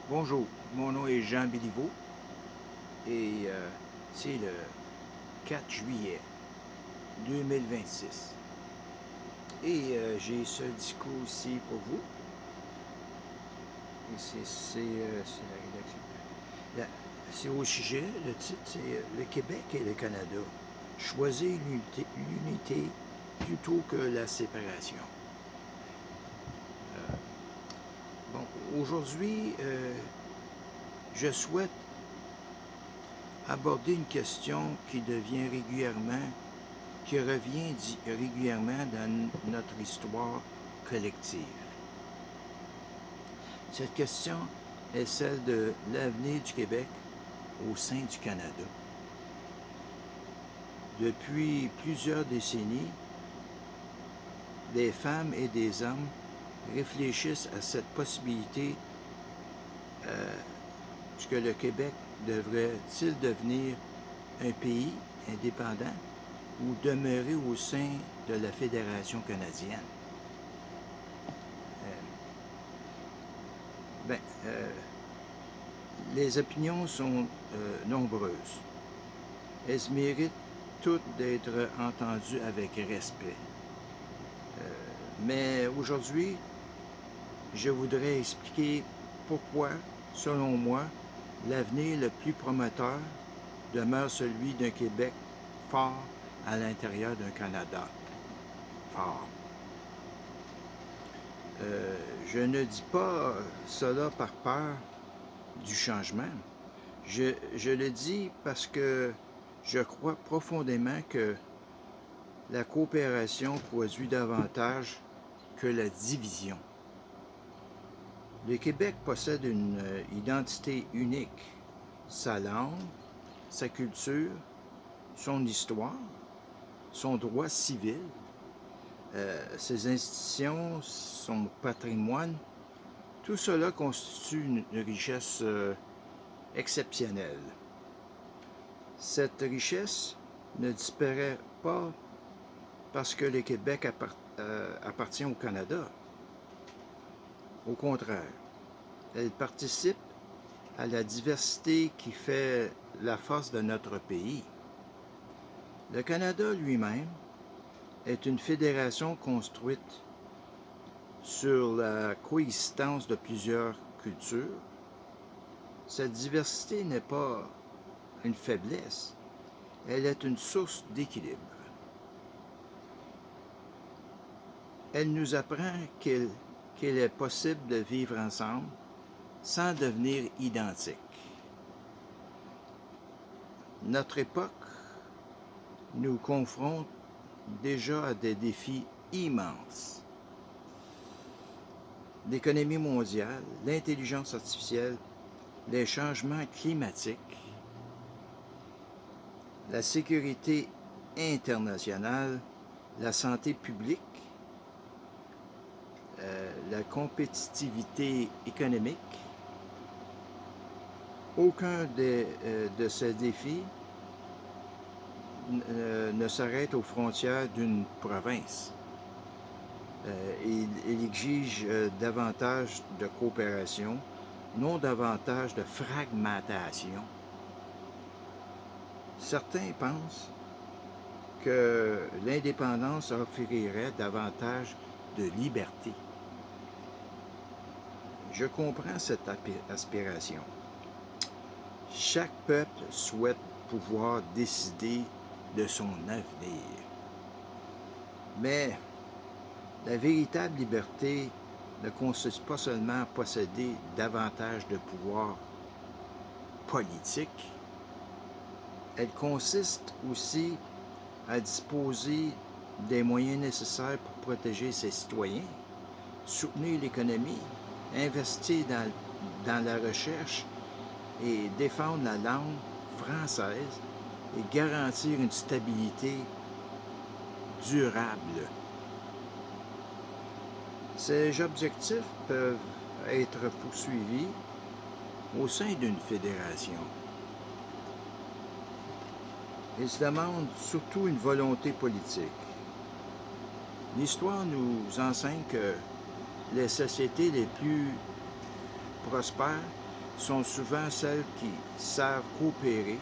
Bonjour, mon nom est Jean Béliveau et c'est le 4 juillet 2026. Et j'ai ce discours ici pour vous. Et c'est la rédaction. C'est au sujet, le titre c'est Le Québec et le Canada. Choisir l'unité plutôt que la séparation. Bon, aujourd'hui, je souhaite aborder une question qui revient régulièrement dans notre histoire collective. Cette question est celle de l'avenir du Québec au sein du Canada. Depuis plusieurs décennies, des femmes et des hommes réfléchissent à cette possibilité que le Québec devrait-il devenir un pays indépendant ou demeurer au sein de la Fédération canadienne. Ben, les opinions sont nombreuses. Elles méritent toutes d'être entendues avec respect. Mais aujourd'hui, je voudrais expliquer pourquoi, selon moi, l'avenir le plus prometteur demeure celui d'un Québec fort à l'intérieur d'un Canada fort. Je ne dis pas cela par peur du changement. Je le dis parce que je crois profondément que la coopération produit davantage que la division. Le Québec possède une identité unique, sa langue, sa culture, son histoire, son droit civil, ses institutions, son patrimoine. Tout cela constitue une richesse exceptionnelle. Cette richesse ne disparaît pas parce que le Québec appartient au Canada. Au contraire, elle participe à la diversité qui fait la force de notre pays. Le Canada lui-même est une fédération construite sur la coexistence de plusieurs cultures. Cette diversité n'est pas une faiblesse, elle est une source d'équilibre. Elle nous apprend qu'il est possible de vivre ensemble sans devenir identiques. Notre époque nous confronte déjà à des défis immenses. L'économie mondiale, l'intelligence artificielle, les changements climatiques, la sécurité internationale, la santé publique, la compétitivité économique. Aucun de ces défis ne s'arrête aux frontières d'une province. Il exige davantage de coopération, non davantage de fragmentation. Certains pensent que l'indépendance offrirait davantage de liberté. Je comprends cette aspiration. Chaque peuple souhaite pouvoir décider de son avenir. Mais la véritable liberté ne consiste pas seulement à posséder davantage de pouvoir politique, elle consiste aussi à disposer des moyens nécessaires pour protéger ses citoyens, soutenir l'économie, investir dans la recherche et défendre la langue française et garantir une stabilité durable. Ces objectifs peuvent être poursuivis au sein d'une fédération. Ils demandent surtout une volonté politique. L'histoire nous enseigne que les sociétés les plus prospères sont souvent celles qui savent coopérer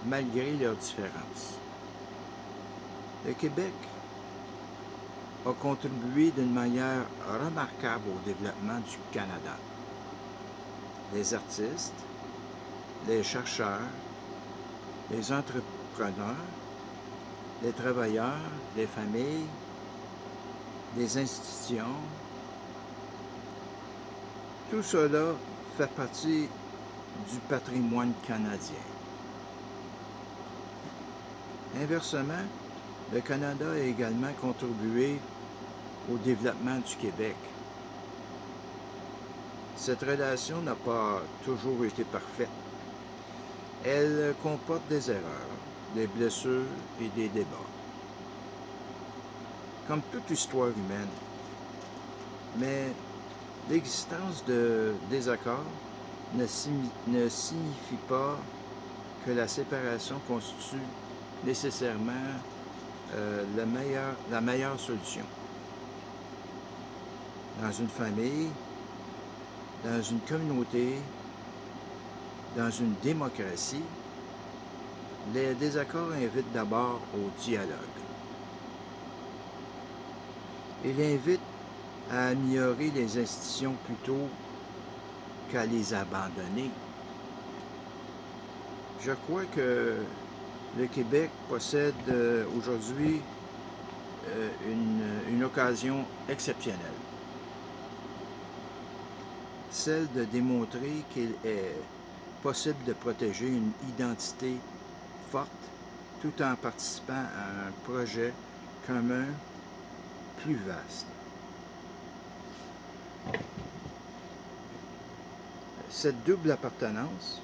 malgré leurs différences. Le Québec a contribué d'une manière remarquable au développement du Canada. Les artistes, les chercheurs, les entrepreneurs, les travailleurs, les familles, les institutions, tout cela fait partie du patrimoine canadien. Inversement, le Canada a également contribué au développement du Québec. Cette relation n'a pas toujours été parfaite. Elle comporte des erreurs, des blessures et des débats. Comme toute histoire humaine. Mais l'existence de désaccords ne signifie pas que la séparation constitue nécessairement la meilleure solution. Dans une famille, dans une communauté, dans une démocratie, les désaccords invitent d'abord au dialogue. Il invite à améliorer les institutions plutôt qu'à les abandonner. Je crois que le Québec possède aujourd'hui une occasion exceptionnelle. Celle de démontrer qu'il est possible de protéger une identité forte tout en participant à un projet commun plus vaste. Cette double appartenance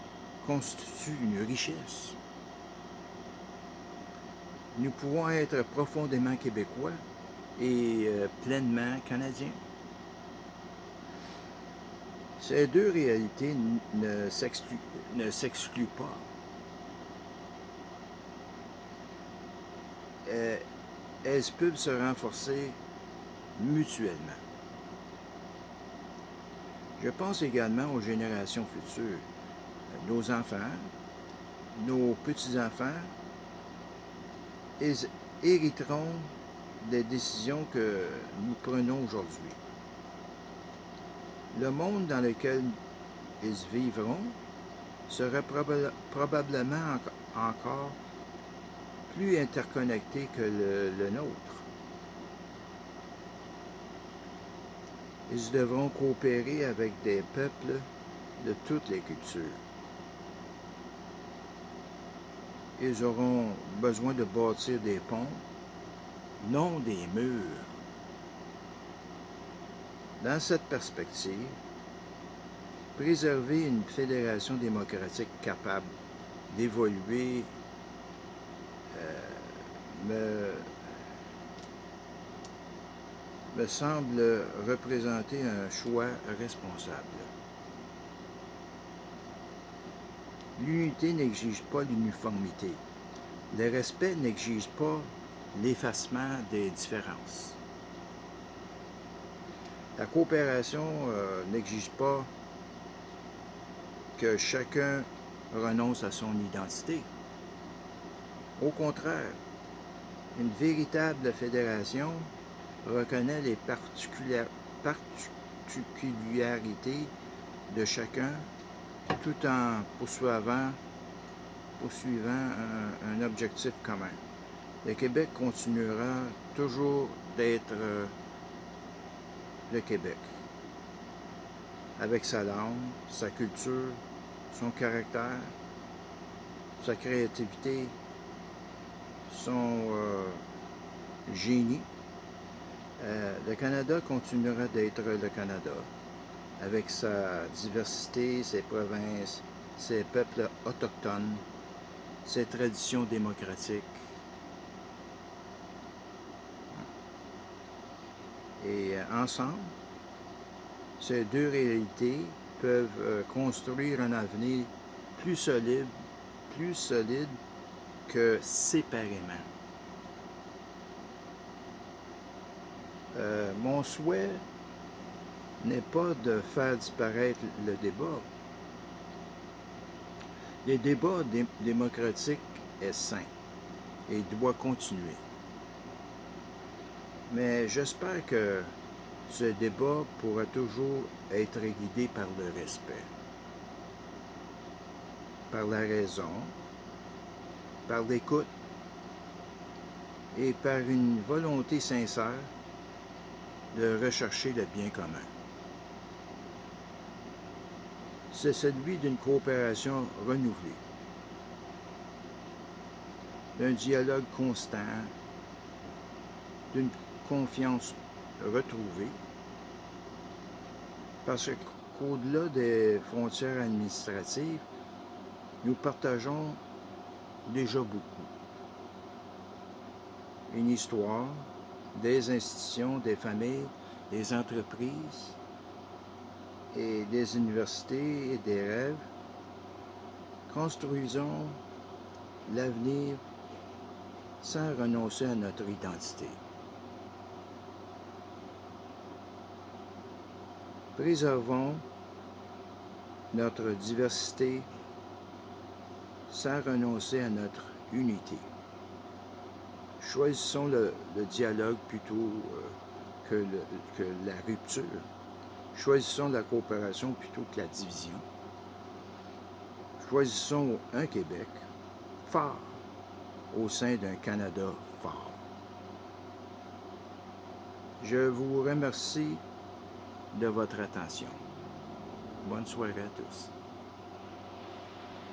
constitue une richesse. Nous pouvons être profondément québécois et pleinement canadiens. Ces deux réalités ne s'excluent pas. Elles peuvent se renforcer mutuellement. Je pense également aux générations futures, nos enfants, nos petits-enfants, ils hériteront des décisions que nous prenons aujourd'hui. Le monde dans lequel ils vivront sera probablement encore plus interconnecté que le nôtre. Ils devront coopérer avec des peuples de toutes les cultures. Ils auront besoin de bâtir des ponts, non des murs. Dans cette perspective, préserver une fédération démocratique capable d'évoluer me semble représenter un choix responsable. L'unité n'exige pas l'uniformité. Le respect n'exige pas l'effacement des différences. La coopération n'exige pas que chacun renonce à son identité. Au contraire, une véritable fédération reconnaît les particularités de chacun tout en poursuivant un objectif commun. Le Québec continuera toujours d'être le Québec, avec sa langue, sa culture, son caractère, sa créativité, son génie. Le Canada continuera d'être le Canada, avec sa diversité, ses provinces, ses peuples autochtones, ses traditions démocratiques. Et ensemble, ces deux réalités peuvent construire un avenir plus solide que séparément. Mon souhait n'est pas de faire disparaître le débat, Le débat démocratique est sain et doit continuer. Mais j'espère que ce débat pourra toujours être guidé par le respect, par la raison, par l'écoute et par une volonté sincère de rechercher le bien commun. C'est celui d'une coopération renouvelée, d'un dialogue constant, d'une confiance retrouvée, parce qu'au-delà des frontières administratives, nous partageons déjà beaucoup. Une histoire, des institutions, des familles, des entreprises et des universités et des rêves. Construisons l'avenir sans renoncer à notre identité. Préservons notre diversité sans renoncer à notre unité. Choisissons le dialogue plutôt que la rupture. Choisissons la coopération plutôt que la division. Choisissons un Québec fort au sein d'un Canada fort. Je vous remercie de votre attention. Bonne soirée à tous.